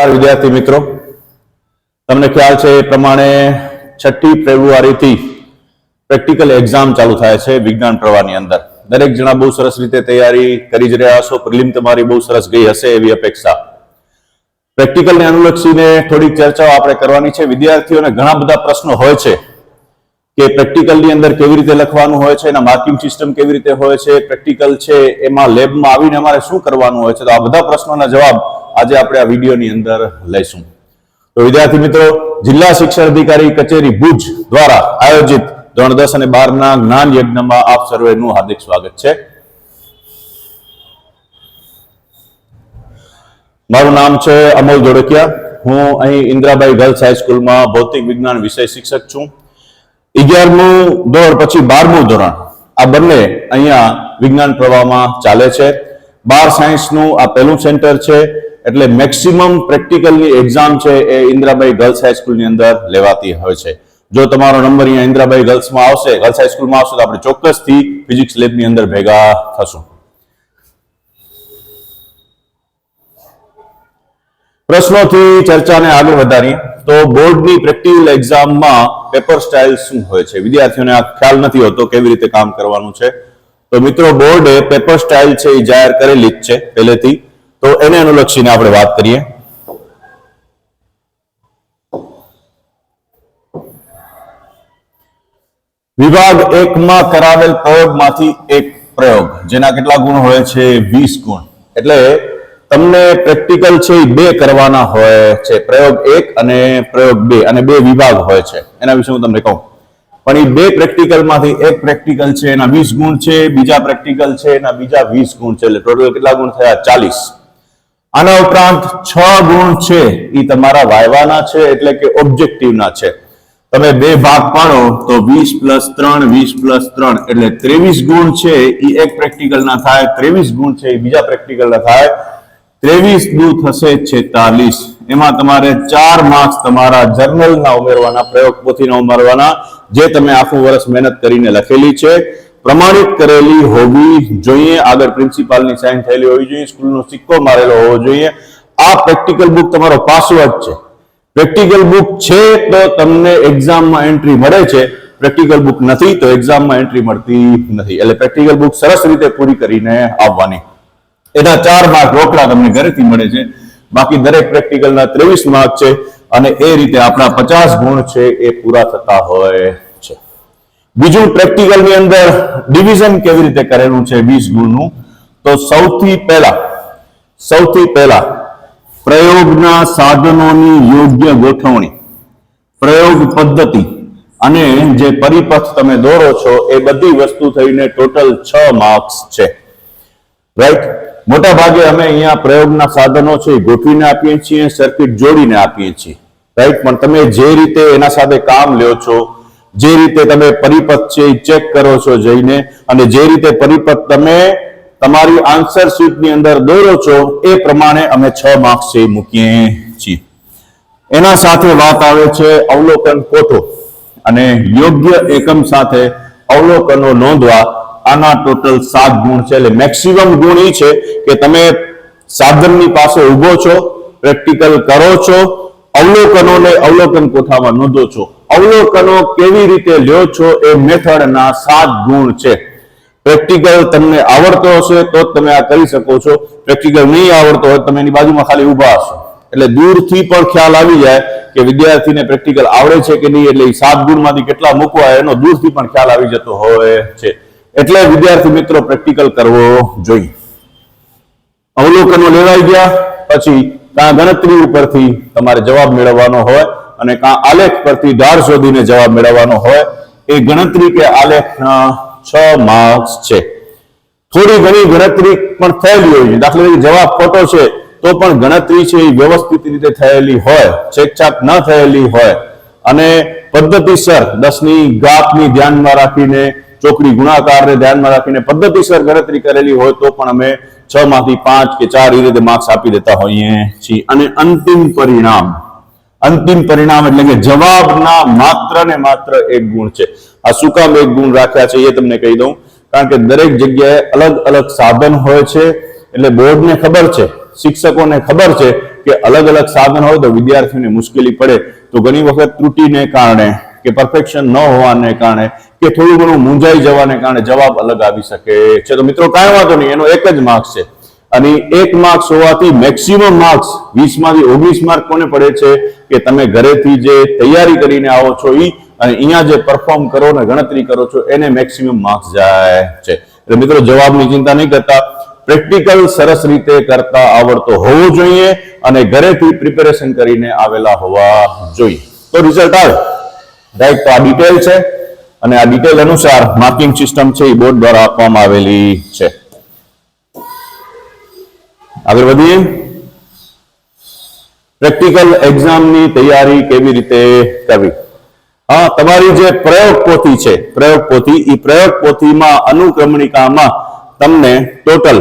નમસ્કાર વિદ્યાર્થી મિત્રો, તમને ખ્યાલ છે એ પ્રમાણે 6 ફેબ્રુઆરીથી પ્રેક્ટિકલ એક્ઝામ ચાલુ થાય છે વિજ્ઞાન પ્રવાહની અંદર. દરેક જણા બહુ સરસ રીતે તૈયારી કરી જ રહ્યા છો. પ્રિલિમ તમારી બહુ સરસ ગઈ હશે એવી અપેક્ષા. પ્રેક્ટિકલને અનુલક્ષીને થોડીક ચર્ચાઓ આપણે કરવાની છે. વિદ્યાર્થીઓને ઘણા બધા પ્રશ્નો હોય છે કે પ્રેક્ટિકલની અંદર કેવી રીતે લખવાનું હોય છે, એના માર્કિંગ સિસ્ટમ કેવી રીતે હોય છે, પ્રેક્ટિકલ છે એમાં લેબમાં આવીને અમારે શું કરવાનું હોય છે. તો આ બધા પ્રશ્નોના જવાબ આજે આપણે આ વિડીયોની અંદર લઈશું. તો વિદ્યાર્થી મિત્રો, જિલ્લા શિક્ષણ અધિકારી કચેરી ભુજ દ્વારા આયોજિત ધોરણ 10 અને 12 ના જ્ઞાન યજ્ઞમાં આપ સર્વેનું હાર્દિક સ્વાગત છે. મારું નામ છે અમોલ ધોળકિયા. હું અહીં ઇન્દ્રાબાઈ ગર્લ્સ હાઈસ્કૂલમાં ભૌતિક વિજ્ઞાન વિષય શિક્ષક છું. 11મું ધોરણ પછી 12મું ધોરણ આ બંને અહીંયા વિજ્ઞાન પ્રવાહમાં ચાલે છે. 12 સાયન્સનું આ પહેલું સેન્ટર છે, એટલે મેક્સિમમ પ્રેક્ટિકલની એક્ઝામ છે એ ઇન્દ્રાબાઈ ગર્લ્સ હાઈસ્કૂલની અંદર લેવાતી હોય છે. જો તમારો નંબર અહીંયા ઇન્દ્રાબાઈ ગર્લ્સમાં આવશે, ગર્લ્સ હાઈસ્કૂલમાં આવશે, તો આપણે ચોક્કસથી ફિઝિક્સ લેબની અંદર ભેગા થશું. પ્રશ્નોથી ચર્ચાને આગળ વધારીએ તો બોર્ડની પ્રેક્ટિકલ એક્ઝામમાં પેપર સ્ટાઇલ શું હોય છે? વિદ્યાર્થીઓને આ ખ્યાલ નથી હોતો કેવી રીતે કામ કરવાનું છે. તો મિત્રો, બોર્ડે પેપર સ્ટાઇલ છે એ જાહેર કરેલી જ છે પહેલેથી, તો એને અનુલક્ષીને આપણે વાત કરીએ. વિભાગ 1 માં કરાવેલ પ્રયોગમાંથી એક પ્રયોગ જેના કેટલા ગુણ હોય છે? 20 ગુણ. એટલે તમને પ્રેક્ટિકલ છે એ 2 કરવાના હોય છે, પ્રયોગ 1 અને પ્રયોગ 2, અને 2 વિભાગ હોય છે. એના વિશે હું તમને કહું. પણ એ 2 પ્રેક્ટિકલમાંથી એક પ્રેક્ટિકલ છે એના 20 ગુણ છે, બીજા પ્રેક્ટિકલ છે એના બીજા 20 ગુણ છે. એટલે ટોટલ કેટલા ગુણ થયા? 40. આના ઉપરાંત 6 ગુણ છે એ તમારા વાયવાના છે, એટલે કે ઓબ્જેક્ટિવના છે. તમે 2 ભાગ પાડો તો 20 + 3 20 + 3 એટલે 23 ગુણ છે એ એક પ્રેક્ટિકલના થાય, 23 ગુણ છે એ બીજા પ્રેક્ટિકલના થાય. 23 દૂ થશે 46. એમાં તમારે 4 માર્ક્સ તમારા જર્નલના ઉમેરવાના, પ્રયોગ પોથીના ઉમેરવાના, જે તમે આખું વર્ષ મહેનત કરીને લખેલી છે, પ્રમાણિત કરેલી હોવી જોઈએ, આગળ પ્રિન્સિપાલની સાઇન થયેલી હોવી જોઈએ, સ્કૂલનો સિક્કો મારેલો હોવો જોઈએ. આ પ્રેક્ટિકલ બુક તમારો પાસવર્ડ છે. પ્રેક્ટિકલ બુક છે તો તમને એક્ઝામમાં એન્ટ્રી મળે છે, પ્રેક્ટિકલ બુક નથી તો એક્ઝામમાં એન્ટ્રી મળતી નથી. એટલે પ્રેક્ટિકલ બુક સરસ રીતે પૂરી કરીને આવવાની. એના 4 માર્ક રોકડા તમને ઘરેથી મળે છે, બાકી દરેક પ્રેક્ટિકલના 23 માર્ક છે, અને એ રીતે આપણા 50 ગુણ છે એ પૂરા થતા હોય છે. બીજું, પ્રેક્ટિકલની અંદર ડિવિઝન કેવી રીતે કરેલું છે 20 ગુણનું? તો સૌથી પહેલા પ્રયોગના સાધનોની યોગ્ય ગોઠવણી, પ્રયોગ પદ્ધતિ અને જે પરિપથ તમે દોરો છો એ બધી વસ્તુ થઈને ટોટલ 6 માર્ક્સ છે. રાઈટ? મોટા ભાગે અમે અહીંયા પ્રયોગના સાધનો છે ગોઠવીને આપીએ છીએ, સર્કિટ જોડીને આપીએ છીએ. રાઈટ? પણ તમે જે રીતે એના સાથે કામ લ્યો છો, જે રીતે તમે પરિપથ છે એ ચેક કરો છો જઈને, અને જે રીતે પરિપથ તમે તમારી આન્સર શીટની અંદર દોરો છો એ પ્રમાણે અમે 6 માર્ક્સ છે મૂકીએ છીએ. એના સાથે વાત આવે છે અવલોકન કોઠો અને યોગ્ય એકમ સાથે અવલોકનો નોંધવા. આના ટોટલ 7 ગુણ છે. એટલે મેક્સિમમ ગુણ એ છે કે તમે સાધનની પાસે ઉભો છો, પ્રેક્ટિકલ કરો છો, અવલોકનોને અવલોકન કોઠામાં નોંધો છો. અવલોકનો કેવી રીતે લ્યો છો એ મેથડના 7 ગુણ છે. પ્રેક્ટિકલ તમને આવડતો હશે તો જ તમે આ કરી શકો છો. પ્રેક્ટિકલ નહીં આવડતો હોય તમે એની બાજુમાં ખાલી ઊભા હશો, એટલે દૂરથી પણ ખ્યાલ આવી જાય કે વિદ્યાર્થીને પ્રેક્ટિકલ આવડે છે કે નહીં. એટલે 7 ગુણમાંથી કેટલા મૂકવા એનો દૂરથી પણ ખ્યાલ આવી જતો હોય છે. એટલે વિદ્યાર્થી મિત્રો, પ્રેક્ટિકલ કરવો જોઈએ. અવલોકનો લેવાઈ ગયા પછી કાં ગણતરી ઉપરથી તમારે જવાબ મેળવવાનો હોય અને કાં આલેખ પરથી ધાર શોધીને જવાબ મેળવવાનો હોય. એ ગણતરી કે આલેખના 6 માર્ક્સ છે. થોડી ઘણી ગણતરી પણ થયેલી હોય છે. દાખલા તરીકે જવાબ ખોટો છે તો પણ ગણતરી છે એ વ્યવસ્થિત રીતે થયેલી હોય, છેકછાક ન થયેલી હોય, અને પદ્ધતિસર 10ની ઘાતની ધ્યાનમાં રાખીને, ચોકડી ગુણાકારને ધ્યાનમાં રાખીને પદ્ધતિસર ગણતરી કરેલી હોય તો પણ અમે 6 માંથી 5 કે 4 એ રીતે માર્ક્સ આપી દેતા હોઈએ છીએ. અને અંતિમ પરિણામ એટલે કે જવાબના માત્ર ને માત્ર 1 ગુણ છે. આ શું કામ 1 ગુણ રાખ્યા છે એ તમને કહી દઉં. કારણ કે દરેક જગ્યાએ અલગ અલગ સાધન હોય છે, એટલે બોર્ડને ખબર છે શિક્ષકોને ખબર છે કે અલગ અલગ સાધન હોય તો વિદ્યાર્થીઓને મુશ્કેલી પડે, તો ઘણી વખત ત્રુટીને કારણે કે પરફેક્શન ન હોવાને કારણે કે થોડું ઘણું મૂંઝાઈ જવાને કારણે જવાબ અલગ આવી શકે છે. તો મિત્રો કાંઈ વાંધો નહીં, એનો એક જ માર્ક્સ છે અને 1 માર્ક્સ હોવાથી મેક્સિમમ માર્ક્સ 20 માંથી 19 માર્ક કોને પડે છે કે તમે ઘરેથી જે તૈયારી કરીને આવો છો ઈ, અને અહીંયા જે પરફોર્મ કરો ને ગણતરી કરો છો એને મેક્સિમમ માર્ક્સ જાય છે. એટલે મિત્રો જવાબની ચિંતા નહીં કરતા, પ્રેક્ટિકલ સરસ રીતે કરતા આવડતો હોવો જોઈએ અને ઘરેથી પ્રિપેરેશન કરીને આવેલા હોવા જોઈએ તો રિઝલ્ટ આવે. રાઈટ, તો આ ડિટેલ છે અને આ ડિટેલ અનુસાર માર્કિંગ સિસ્ટમ છે એ બોર્ડ દ્વારા આપવામાં આવેલી છે. આગળ વધીએ. પ્રેક્ટિકલ એક્ઝામની તૈયારી કેવી રીતે કરવી? હા, તમારી જે પ્રયોગ પોથી છે, પ્રયોગ પોથી, એ પ્રયોગ પોથીમાં અનુક્રમણિકામાં તમને ટોટલ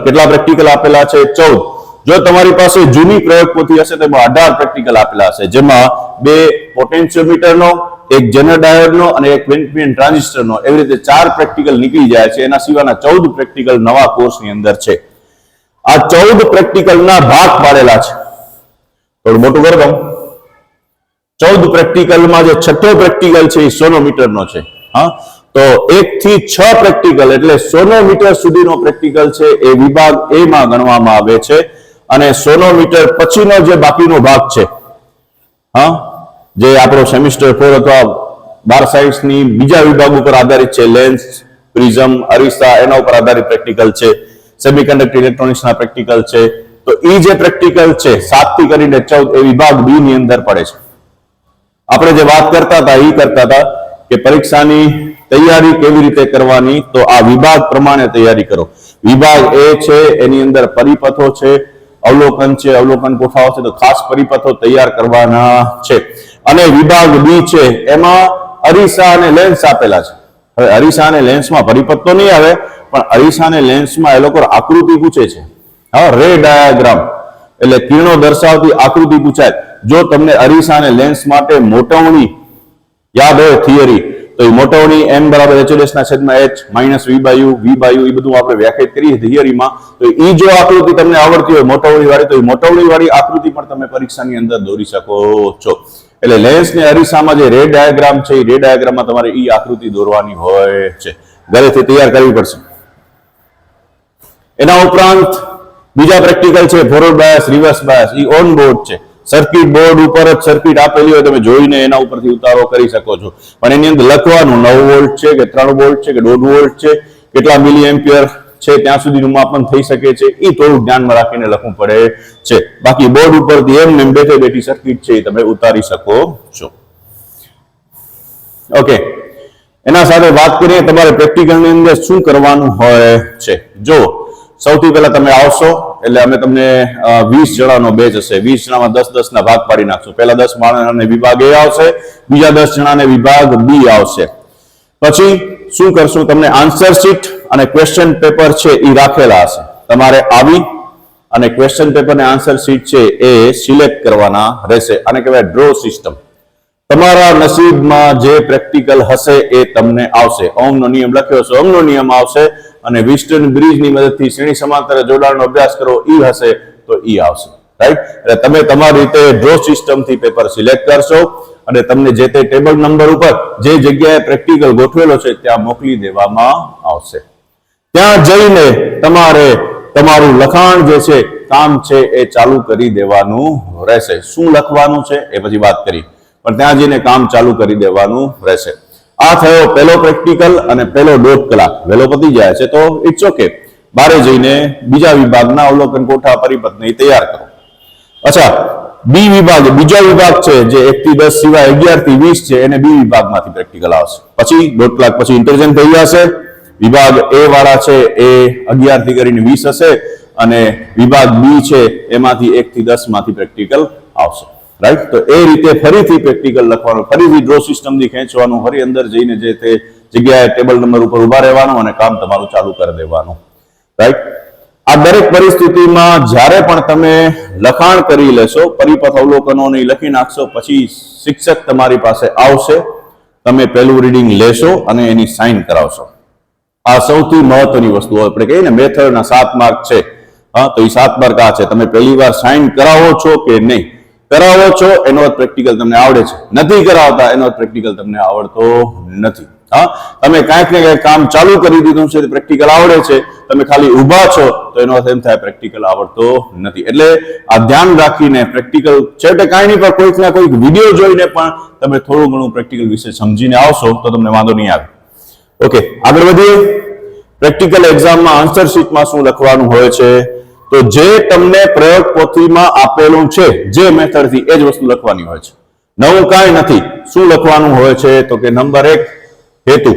કેટલા પ્રેક્ટિકલ આપેલા છે? 14. જો તમારી પાસે જૂની પ્રયોગ પોથી હશે તો એમાં 18 પ્રેક્ટિકલ આપેલા હશે, જેમાં 2 પોટેન્શિયોમીટરનો, 1 જનરલ ડાયોડનો અને 1 ક્વિન્ટિયન ટ્રાન્ઝિસ્ટરનો, એવી રીતે 4 પ્રેક્ટિકલ નીકળી જાય છે. એના સિવાયના 14 પ્રેક્ટિકલ નવા કોર્સની અંદર છે. આ 14 પ્રેક્ટિકલના ભાગ પાડેલા છે. થોડું મોટું કરી દઉં. 14 પ્રેક્ટિકલમાં જે છઠ્ઠો પ્રેક્ટિકલ છે એ સોનોમીટરનો છે. હા, તો 1 થી 6 પ્રેક્ટિકલ એટલે સોનોમીટર સુધીનો પ્રેક્ટિકલ છે એ વિભાગ A માં ગણવામાં આવે છે. અને સોનોમીટર પછીનો જે બાકીનો ભાગ છે, હા, જે આપણો સેમિસ્ટર 4 અથવા 12 સાયન્સની બીજા વિભાગ ઉપર આધારિત છે, લેન્સ, પ્રિઝમ, અરીસા, એના ઉપર આધારિત પ્રેક્ટિકલ છે, સેમિકન્ડક્ટર ઇલેક્ટ્રોનિક્સના પ્રેક્ટિકલ છે. તો એ જે પ્રેક્ટિકલ છે 7 થી કરીને 14 એ વિભાગ B ની અંદર પડે છે. આપણે જે વાત કરતા હતા કે પરીક્ષાની તૈયારી કેવી રીતે કરવાની, તો આ વિભાગ પ્રમાણે તૈયારી કરો. વિભાગ A છે એની અંદર પરિપથો છે, અવલોકન છે, અવલોકન કોઠાઓ છે, તો ખાસ પરિપથો તૈયાર કરવાના છે. અને વિભાગ B છે એમાં અરીસા અને લેન્સ આપેલા છે. હવે અરીસા અને લેન્સમાં પરિપથ તો નહીં આવે, પણ અરીસા અને લેન્સમાં એ લોકો આકૃતિ પૂછે છે. હા, રે ડાયાગ્રામ એટલે કિરણો દર્શાવતી આકૃતિ પૂછાય. જો તમને અરીસા અને લેન્સ માટે મોટવણી યાદ હોય થિયરી, તો એ મોટવણી m બરાબર h ના છેદમાં h માઇનસ v/u એ બધું આપણે વ્યાખ્યાયિત કરીએ થિયરીમાં. તો એ જો આકૃતિ તમને આવડતી હોય મોટવણી વાળી, તો એ મોટવણી વાળી આકૃતિ પણ તમે પરીક્ષાની અંદર દોરી શકો છો. એટલે લેન્સ ને અરીસામાં જે રે ડાયાગ્રામ છે એ રે ડાયાગ્રામમાં તમારે એ આકૃતિ દોરવાની હોય છે, ઘરેથી તૈયાર કરવી પડશે. એના ઉપરાંત બીજા પ્રેક્ટિકલ છે forward bias, reverse bias, A on board છે. સર્કિટ બોર્ડ ઉપર જ સર્કિટ આપેલી હોય, તમે જોઈને એના ઉપરથી ઉતારો કરી શકો છો. પણ એની અંદર લખવાનું 9 વોલ્ટ છે કે 3 વોલ્ટ છે કે 1.5 વોલ્ટ છે, કેટલા મિલી એમ્પિયર છે ત્યાં સુધીનું માપન થઈ શકે છે, એ થોડું ધ્યાનમાં રાખીને લખવું પડે છે. બાકી બોર્ડ ઉપરથી એમ બેઠી સર્કિટ છે એ તમે ઉતારી શકો છો. ઓકે, એના સાથે વાત કરીએ તમારે પ્રેક્ટિકલની અંદર શું કરવાનું હોય છે. જો સૌથી પહેલા તમે આવશો એટલે અમે તમને 20 જણાનો બેચ હશે. 20 જણામાં 10-10 ના ભાગ પાડી નાખશું. પહેલા 10 માણસને વિભાગ A આવશે, બીજા 10 જણાને વિભાગ B આવશે. પછી શું કરશું, તમને આન્સર શીટ અને ક્વેશ્ચન પેપર છે એ રાખેલા હશે. તમારે આવી અને ક્વેશ્ચન પેપર અને આન્સર શીટ છે એ સિલેક્ટ કરવાના રહેશે. આને કહેવાય ડ્રો સિસ્ટમ. તમારા નસીબમાં જે પ્રેક્ટિકલ હશે એ તમને આવશે. ઓહમનો નિયમ લખ્યો છે, ઓહમનો નિયમ આવશે. અને વિસ્ટન બ્રિજની મદદથી શ્રેણી સમાંતર જોડાણનો અભ્યાસ કરો, ઈ હશે તો ઈ આવશે. રાઈટ, એટલે તમે તમારી રીતે ડ્રો સિસ્ટમથી પેપર સિલેક્ટ કરશો અને તમને જે તે ટેબલ નંબર ઉપર જે જગ્યાએ પ્રેક્ટિકલ ગોઠવેલો છે ત્યાં મોકલી દેવામાં આવશે. ત્યાં જઈને તમારે તમારું લખાણ જે છે, કામ છે એ ચાલુ કરી દેવાનું રહેશે. શું લખવાનું છે એ પછી વાત કરી, પણ ત્યાં જઈને કામ ચાલુ કરી દેવાનું રહેશે. આ થયો પહેલો પ્રેક્ટિકલ અને પહેલો 1.5 કલાક વહેલો પતી જાય છે, તો ઇટ્સ ઓકે. બારે જઈને બીજા વિભાગના અવલોકન કોઠા પરિપથને તૈયાર કરો. અચ્છા, બી વિભાગ, બીજો વિભાગ છે જે 1 થી 10 સિવાય 11 થી 20 છે, એને બી વિભાગમાંથી પ્રેક્ટિકલ આવશે. પછી 1.5 કલાક પછી ઇન્ટેલિજન્ટ થઈ જશે. વિભાગ A વાળા છે એ 11 થી કરીને 20 હશે અને વિભાગ B છે એમાંથી 1 થી 10 માંથી પ્રેક્ટિકલ આવશે. રાઈટ, તો એ રીતે ફરીથી પ્રેક્ટિકલ લખવાનું, ફરીથી ડ્રો સિસ્ટમથી ખેંચવાનું, ફરી અંદર જઈને જે તે જગ્યાએ ટેબલ નંબર ઉપર ઉભા રહેવાનું અને કામ તમારું ચાલુ કરી દેવાનું. રાઈટ, આ દરેક પરિસ્થિતિમાં જ્યારે પણ તમે લખાણ કરી લેશો, પરિપથ અવલોકનોને લખી નાખશો, પછી શિક્ષક તમારી પાસે આવશે, તમે પહેલું રીડિંગ લેશો અને એની સાઇન કરાવશો. આ સૌથી મહત્વની વસ્તુ આપણે કહીએ ને, મેથડના 7 માર્ક છે, હા, તો એ 7 માર્ક આ છે. તમે પહેલી વાર સાઇન કરાવો છો કે નહીં? કરાવો છો એનો અર્થ પ્રેક્ટિકલ તમને આવડે છે. નથી કરાવતા એનો અર્થ પ્રેક્ટિકલ તમને આવડતો નથી. હા, તમે કાંઈક ને કાંઈક કામ ચાલુ કરી દીધું છે, પ્રેક્ટિકલ આવડે છે, તમે ખાલી ઊભા છો તો એનો અર્થ એમ થાય પ્રેક્ટિકલ આવડતો નથી. એટલે આ ધ્યાન રાખીને પ્રેક્ટિકલ છેવટે કાંઈ નહીં પણ કોઈક ના કોઈક વિડીયો જોઈને પણ તમે થોડું ઘણું પ્રેક્ટિકલ વિશે સમજીને આવશો તો તમને વાંધો નહીં આવે. ઓકે, આગળ વધીએ. પ્રેક્ટિકલ એક્ઝામમાં આન્સર શીટમાં શું લખવાનું હોય છે? તો જે તમને પ્રયોગ પોથીમાં આપેલું છે જે મેથડથી એ જ વસ્તુ લખવાની હોય છે. નવું કાંઈ નથી. શું લખવાનું હોય છે? તો કે નંબર 1 હેતુ.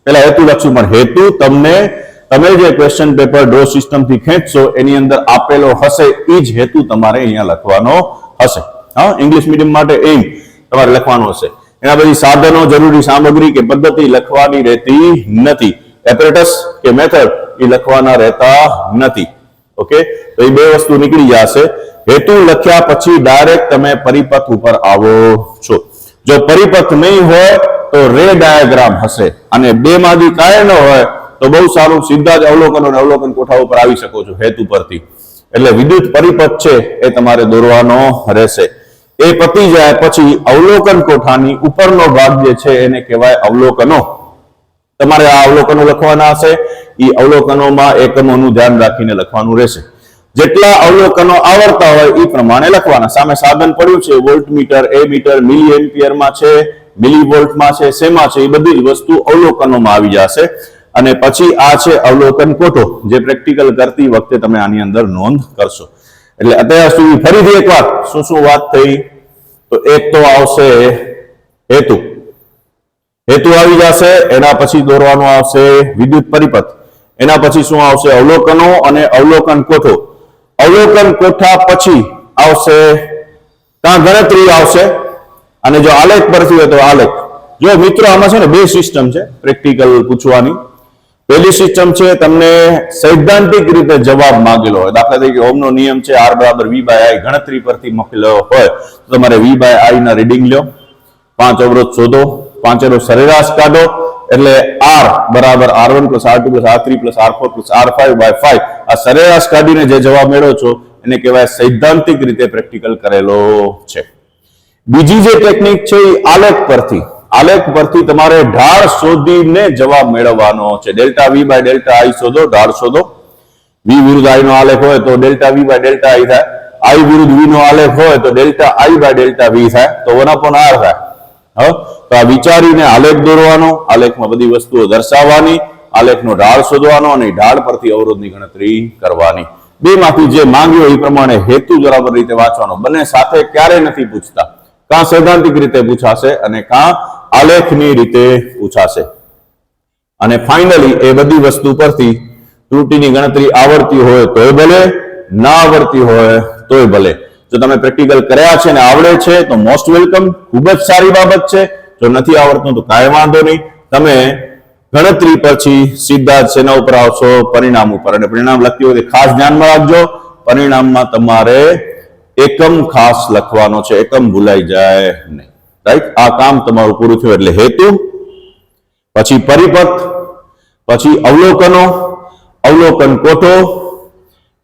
પેલા હેતુ લખશું, પણ હેતુ તમે જે ક્વેશ્ચન પેપર ડ્રો સિસ્ટમથી ખેંચશો એની અંદર આપેલો હશે એ જ હેતુ તમારે અહીંયા લખવાનો હશે. હા, ઇંગ્લિશ મીડિયમ માટે એમ તમારે લખવાનું હશે. એના પછી સાધનો, જરૂરી સામગ્રી કે પદ્ધતિ લખવાની રહેતી નથી. એપરેટસ કે મેથડ એ લખવાના રહેતા નથી. ઓકે, તો એ બે વસ્તુ નીકળી જશે. હેતુ લખ્યા પછી ડાયરેક્ટ તમે પરિપથ ઉપર આવો છો. જો પરિપથ નહીં હોય તો રે ડાયાગ્રામ હશે, અને બે માંથી કાંઈ ન હોય તો બહુ સારું, સીધા જ અવલોકનો અને અવલોકન કોઠા ઉપર આવી શકો છો હેતુ પરથી. એટલે વિદ્યુત પરિપથ છે એ તમારે દોરવાનો રહેશે. એ પતી જાય પછી અવલોકન કોઠાની ઉપરનો ભાગ જે છે એને કહેવાય અવલોકનો. તમારે આ અવલોકનો લખવાના હશે. એ અવલોકનોમાં એકમોનું ધ્યાન રાખીને લખવાનું રહેશે. જેટલા અવલોકનો આવડતા હોય એ પ્રમાણે લખવાના. સામે સાધન પડ્યું છે, વોલ્ટમીટર, એમીટર, મિલી એમ્પિયરમાં છે, મિલી વોલ્ટમાં છે, શેમાં છે, એ બધી જ વસ્તુ અવલોકનોમાં આવી જશે. અને પછી આ છે અવલોકન કોઠો, જે પ્રેક્ટિકલ કરતી વખતે તમે આની અંદર નોંધ કરશો. એટલે અત્યાર સુધી ફરીથી એકવાર શું શું વાત થઈ? તો એક તો આવશે હેતુ. હેતુ આવી જશે. એના પછી દોરવાનું આવશે વિદ્યુત પરિપથ. એના પછી શું આવશે? અવલોકનો અને અવલોકન કોઠો. અવલોકન કોઠા પછી આવશે ત્યાં ગણતરી આવશે, અને જો આલેખ પરથી હોય તો આલેખ. જો મિત્રો આમાં છે ને બે સિસ્ટમ છે પ્રેક્ટિકલ પૂછવાની. પહેલી સિસ્ટમ છે તમને સૈદ્ધાંતિક રીતે જવાબ માંગેલો હોય. દાખલા તરીકે ઓહમનો નિયમ છે R = V/I, ગણતરી પરથી મોકલેલો હોય તો તમારે V/I ના રીડિંગ લો, 5 અવરોધ શોધો, 5 નો સરેરાશ કાઢો, એટલે R = R1 + R2 + R3 + R4 + R5/5. આ સરેરાશ કાઢીને જે જવાબ મેળવો છો એને કહેવાય સૈદ્ધાંતિક રીતે પ્રેક્ટિકલ કરેલો છે. બીજી જે ટેકનિક છે એ આલેખ પરથી. આલેખ પરથી તમારે ઢાળ શોધીને જવાબ મેળવવાનો છે. ΔV/ΔI શોધો, ઢાળ શોધો. V વિરુદ્ધ I નો આલેખ હોય તો ΔV/ΔI થાય. I વિરુદ્ધ V નો આલેખ હોય તો ΔI/ΔV થાય, તો 1/R થાય. હવે તો આ વિચારીને આલેખ દોરવાનો, આલેખમાં બધી વસ્તુઓ દર્શાવવાની, આલેખનો ઢાળ શોધવાનો અને ઢાળ પરથી અવરોધની ગણતરી કરવાની. બેમાંથી જે માંગ્યો એ પ્રમાણે હેતુ બરાબર રીતે વાંચવાનો. બંને સાથે ક્યારે નથી પૂછતા. કાં સૈદ્ધાંતિક રીતે પૂછાશે અને કાં આલેખની રીતે પૂછાશે. અને ફાઇનલી એ બધી વસ્તુ પરથી ત્રુટિની ગણતરી આવડતી હોય તોય ભલે, ના આવડતી હોય તોય ભલે. જો તમે પ્રેક્ટિકલ કર્યા છે અને આવડે છે તો મોસ્ટ વેલકમ, ખૂબ જ સારી બાબત છે. જો નથી આવડતું તો કાંઈ વાંધો નહીં. તમે ગણતરી પછી સીધા જ શેના ઉપર આવશો? પરિણામ ઉપર. અને પરિણામ લખતી વખતે ખાસ ધ્યાનમાં રાખજો, પરિણામમાં તમારે એકમ ખાસ લખવાનો છે, એકમ ભૂલાઈ જાય નહીં. રાઈટ? આ કામ તમારું પૂરું થયું. એટલે હેતુ, પછી પરિપથ, પછી અવલોકનો, અવલોકન કોઠો,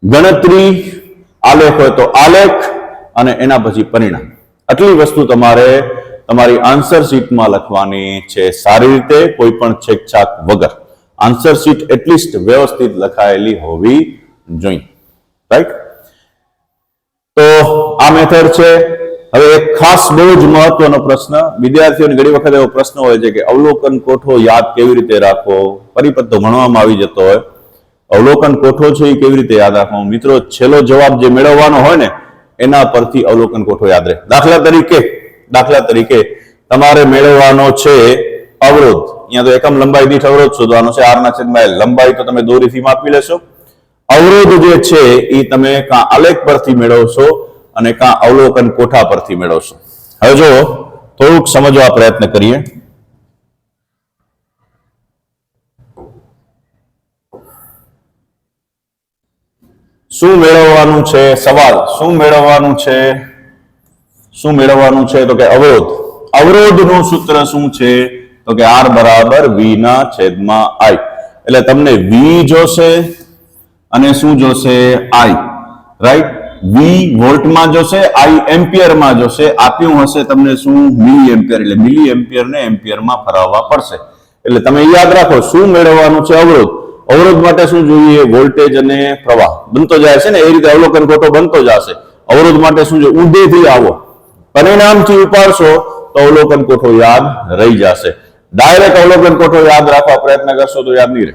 ગણતરી, આલેખ હોય તો આલેખ, અને એના પછી પરિણામ. આટલી વસ્તુ તમારે તમારી આન્સર શીટમાં લખવાની છે, સારી રીતે, કોઈ પણ છેકછાક વગર. આન્સર શીટ એટલીસ્ટ વ્યવસ્થિત લખાયેલી હોવી જોઈએ. રાઈટ? તો આ મેથડ છે. હવે એક ખાસ બહુ જ મહત્વનો પ્રશ્ન, વિદ્યાર્થીઓને ઘણી વખત એવો પ્રશ્ન હોય છે કે અવલોકન કોઠો યાદ કેવી રીતે રાખવો? પરિપથ તો ભણવામાં આવી જતો હોય, અવલોકન કોઠો છે એ કેવી રીતે યાદ રાખવો? મિત્રો, છેલ્લો જવાબ જે મેળવવાનો હોય ને એના પરથી અવલોકન કોઠો યાદ રહે. દાખલા તરીકે તમારે મેળવવાનો છે અવરોધ. અહીંયા તો એકમ લંબાઈ દીઠ અવરોધ શોધવાનો છે, R/L. લંબાઈ તો તમે દોરીથી માપી લેશો. અવરોધ જે છે એ તમે કાં આલેખ પરથી મેળવશો અને કાં અવલોકન કોઠા પરથી મેળવશો. હવે જો થોડુંક સમજવા પ્રયત્ન કરીએ. શું મેળવવાનું છે? સવાલ શું મેળવવાનું છે? તો કે અવરોધ. અવરોધનું સૂત્ર શું છે? તો કે R = V/I. એટલે તમને V જોશે, અને શું જોશે I, રાઈટ? V વોલ્ટમાં જોશે, I એમ્પિયરમાં જોશે. આપ્યું હશે તમને શું? મિલી એમ્પિયર. એટલે મિલી એમ્પિયર ને એમ્પિયરમાં ફેરવવા પડશે. એટલે તમે યાદ રાખો શું મેળવવાનું છે? અવરોધ. અવરોધ માટે શું જોઈએ? વોલ્ટેજ અને પ્રવાહ બનતો જાય છે ને, એ રીતે અવલોકન કોઠો બનતો જશે. અવરોધ માટે શું જોઈએ? ઊંધેથી આવો, પરિણામથી ઉપાડશો તો અવલોકન કોઠો યાદ રહી જશે. ડાયરેક્ટ અવલોકન કોઠો યાદ રાખવા પ્રયત્ન કરશો તો યાદ નહીં રહે,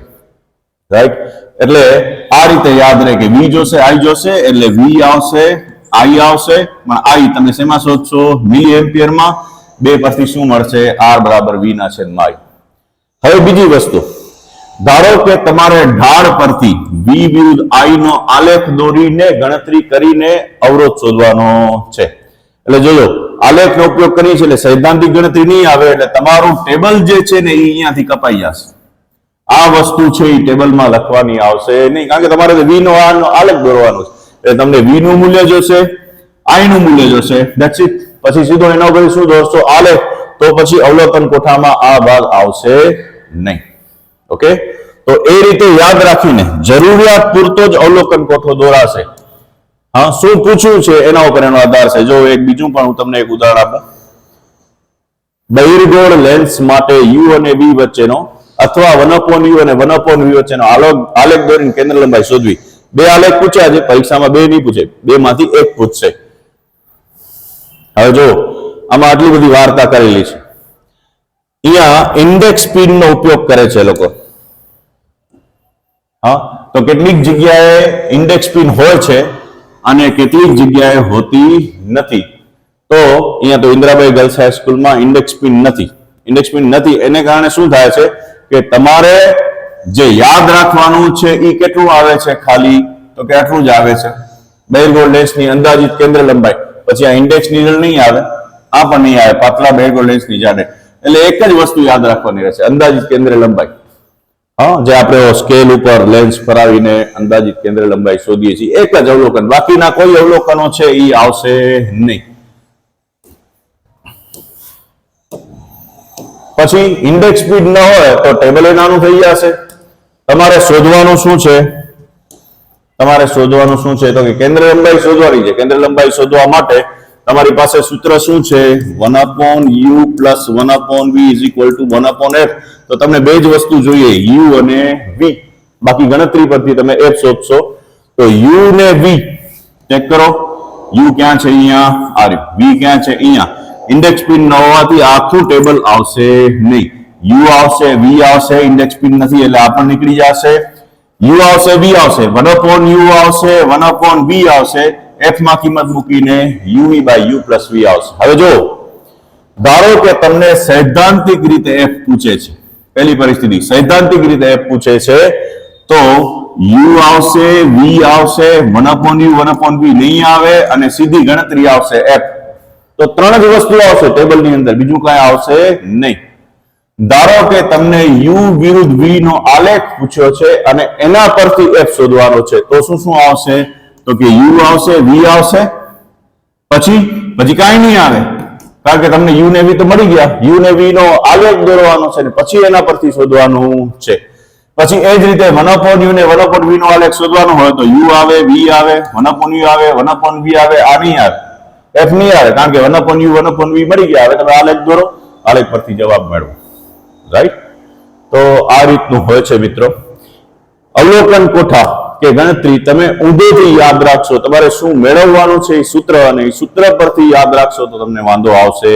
રાઈટ? એટલે આ રીતે યાદ રહે કે V જોશે, I જોશે, એટલે V આવશે, I આવશે. પણ I તમે શેમાં શોધશો? મિલી એમ્પિયરમાં. 2 પરથી શું મળશે? R બરાબર V ના છેદમાં I. હવે બીજી વસ્તુ, ધારો કે તમારે ઢાળ પરથી V વિરુદ્ધ I નો આલેખ દોરીને ગણતરી કરીને અવરોધ શોધવાનો છે. એટલે જોજો, આલેખનો ઉપયોગ કરીએ છીએ એટલે સૈદ્ધાંતિક ગણતરી નહીં આવે. એટલે તમારું ટેબલ જે છે ને એ અહીંયાથી કપાઈ જશે. આ વસ્તુ છે એ ટેબલમાં લખવાની આવશે નહીં, કારણ કે તમારે V નો આલેખ દોરવાનો છે. એટલે તમને V નું મૂલ્ય જોશે, I નું મૂલ્ય જોશે, ધેટ્સ ઇટ. પછી સીધો એના ઉપર શું દોરશો? આલેખ. તો પછી અવલોકન કોઠામાં આ ભાગ આવશે નહીં. ઓકે, તો એ રીતે યાદ રાખીને જરૂરિયાત પૂરતો જ અવલોકન કોઠો દોરાશે. હા, શું પૂછ્યું છે એના ઉપર એનો આધાર છે. જો એક બીજું પણ હું તમને એક ઉદાહરણ આપું. બહિર્ગોળ લેન્સ માટે U અને V વચ્ચેનો અથવા 1/u અને 1/v વચ્ચેનો આલેખ દોરીને કેન્દ્ર લંબાઈ શોધવી. 2 આલેખ પૂછ્યા છે પરીક્ષામાં, 2 નહીં પૂછે, 2 માંથી 1 પૂછશે. હવે જો આમાં આટલી બધી વાર્તા કરેલી છે. અહીંયા ઇન્ડેક્સ પિન નો ઉપયોગ કરે છે લોકો. હા, તો કેટલીક જગ્યાએ ઇન્ડેક્સ પિન હોય છે અને કેટલીક જગ્યાએ હોતી નથી. તો અહીંયા તો ઇન્દ્રાબાઈ ગર્લ્સ હાઈસ્કૂલમાં ઇન્ડેક્સ પિન નથી. ઇન્ડેક્સ પિન નથી એને કારણે શું થાય છે કે તમારે જે યાદ રાખવાનું છે એ કેટલું આવે છે? ખાલી તો કે આટલું જ આવે છે. બહિર્ગોળ લેન્સની અંદાજિત કેન્દ્ર લંબાઈ. પછી આ ઇન્ડેક્સ નીડલ નહીં આવે, આ પણ નહીં આવે, પાતળા બહિર્ગોળ લેન્સની જાડે. એટલે એક જ વસ્તુ યાદ રાખવાની રહેશે, અંદાજિત કેન્દ્ર લંબાઈ. હા, જે આપણે સ્કેલ ઉપર લેન્સ ફરાવીને અંદાજિત કેન્દ્ર લંબાઈ શોધીએ છીએ, એક જ અવલોકન. બાકીના કોઈ અવલોકનો છે એ આવશે નહીં. પછી ઇન્ડેક્સ સ્પીડ ન હોય તો ટેબલ નાનું થઈ જશે. તમારે શોધવાનું શું છે? તમારે શોધવાનું શું છે? તો કે કેન્દ્ર લંબાઈ શોધવાની છે. કેન્દ્ર લંબાઈ શોધવા માટે તમારી પાસે સૂત્ર શું છે? 1/u plus 1/v is equal to 1/f. તો તમને 2 જ વસ્તુ જોઈએ, u અને v. બાકી ગણતરી પરથી તમે f શોધશો. તો u ને v ચેક કરો. u ક્યાં છે? અહીંયા. આ રહ્યું. v ક્યાં છે? અહીંયા. ઇન્ડેક્સ પિન ન હોવાથી આખું ટેબલ આવશે નહીં. u આવશે, v આવશે, ઇન્ડેક્સ પિન નથી એટલે આ પણ નીકળી જશે. u આવશે, v આવશે, 1/u આવશે, 1/v આવશે. f માં કિંમત મૂકીને u/u + v આવશે. હવે જો ધારો કે તમને સૈદ્ધાંતિક રીતે f પૂછે છે. પહેલી પરિસ્થિતિ, સૈદ્ધાંતિક રીતે f પૂછે છે તો u આવશે, v આવશે, 1/u 1/v નહીં આવે અને સીધી ગણતરી આવશે f. તો 3 જ વસ્તુ આવશે ટેબલની અંદર, બીજું કઈ આવશે નહીં. ધારો કે તમને u વિરુદ્ધ v નો આલેખ પૂછ્યો છે અને એના પરથી f શોધવાનો છે તો શું શું આવશે? તો કે u આવશે, v આવશે, પછી કાંઈ નહીં આવે, કારણ કે તમને u ને v તો મળી ગયા. u ને v નો આલેખ દોરવાનો છે ને પછી એના પરથી શોધવાનું છે. પછી એ જ રીતે 1/u ને 1/v નો આલેખ શોધવાનો હોય તો u આવે, v આવે, 1/u આવે, 1/v આવે, આ નહીં આવે, f નહીં આવે, કારણ કે 1/u 1/v મળી ગયા. હવે તમે આલેખ દોરો, આલેખ પરથી જવાબ મેળવો, રાઈટ? તો આ રીતનું હોય છે મિત્રો. અવલોકન કોઠા કે ગણતરી તમે ઊંધેથી યાદ રાખશો. તમારે શું મેળવવાનું છે એ સૂત્ર, અને એ સૂત્ર પરથી યાદ રાખશો તો તમને વાંધો આવશે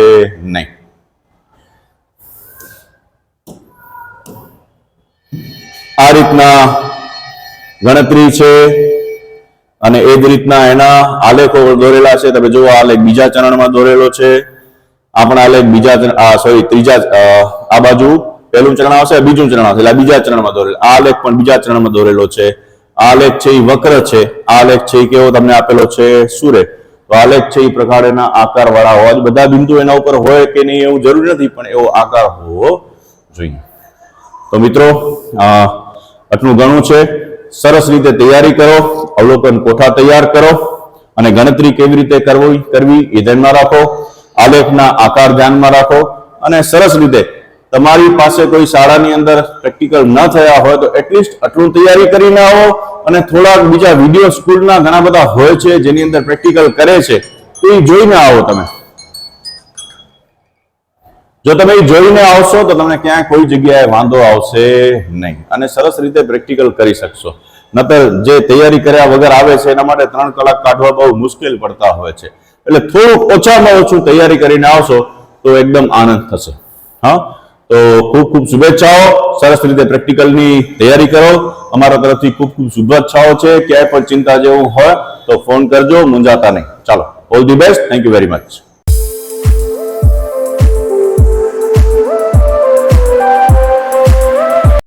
નહીં. આ રીતના ગણતરી છે અને એ જ રીતના એના આલેખો દોરેલા છે. તમે જુઓ, આલેખ બીજા ચરણમાં દોરેલો છે. આપણા આલેખ ત્રીજા, આ બાજુ પહેલું ચરણ આવશે, બીજું ચરણ આવશે, એટલે બીજા ચરણમાં દોરેલો. આ આલેખ પણ બીજા ચરણમાં દોરેલો છે. આ આલેખ છે એ વક્ર છે. આ આલેખ છે એ કેવો તમને આપેલો છે? સૂરે. તો આલેખ છે એ પ્રકારના આકાર વાળા હોવા, બધા બિંદુ એના ઉપર હોય કે નહીં એવું જરૂરી નથી, પણ એવો આકાર હોવો જોઈએ. તો મિત્રો આટલું ઘણું છે. સરસ રીતે તૈયારી કરો, અવલોકન કોઠા તૈયાર કરો અને ગણતરી કેવી રીતે કરવી એ ધ્યાનમાં રાખો. આલેખના આકાર ધ્યાનમાં રાખો અને સરસ રીતે તમારી પાસે કોઈ શાળાની અંદર પ્રેક્ટિકલ ન થયા હોય તો એટલીસ્ટ આટલું તૈયારી કરીને આવો અને થોડાક બીજા વિડીયો સ્કૂલના ઘણા બધા હોય છે જેની અંદર પ્રેક્ટિકલ કરે છે, તો એ જોઈને આવો તમે. જો તમે એ જોઈને આવશો તો તમને ક્યાંય કોઈ જગ્યાએ વાંધો આવશે નહીં અને સરસ રીતે પ્રેક્ટિકલ કરી શકશો. નતર જે તૈયારી કર્યા વગર આવે છે એના માટે 3 કલાક કાઢવા બહુ મુશ્કેલ પડતા હોય છે. એટલે થોડુંક ઓછામાં ઓછું તૈયારી કરીને આવશો તો એકદમ આનંદ થશે. હા, તો ખૂબ ખૂબ શુભેચ્છાઓ. સરસ રીતે પ્રેક્ટિકલની તૈયારી કરો. અમારા તરફથી ખૂબ ખૂબ શુભેચ્છાઓ છે. ક્યાંય પણ ચિંતા જેવું હોય તો ફોન કરજો, મૂંઝાતા નહીં. ચાલો, all the best. Thank you very much.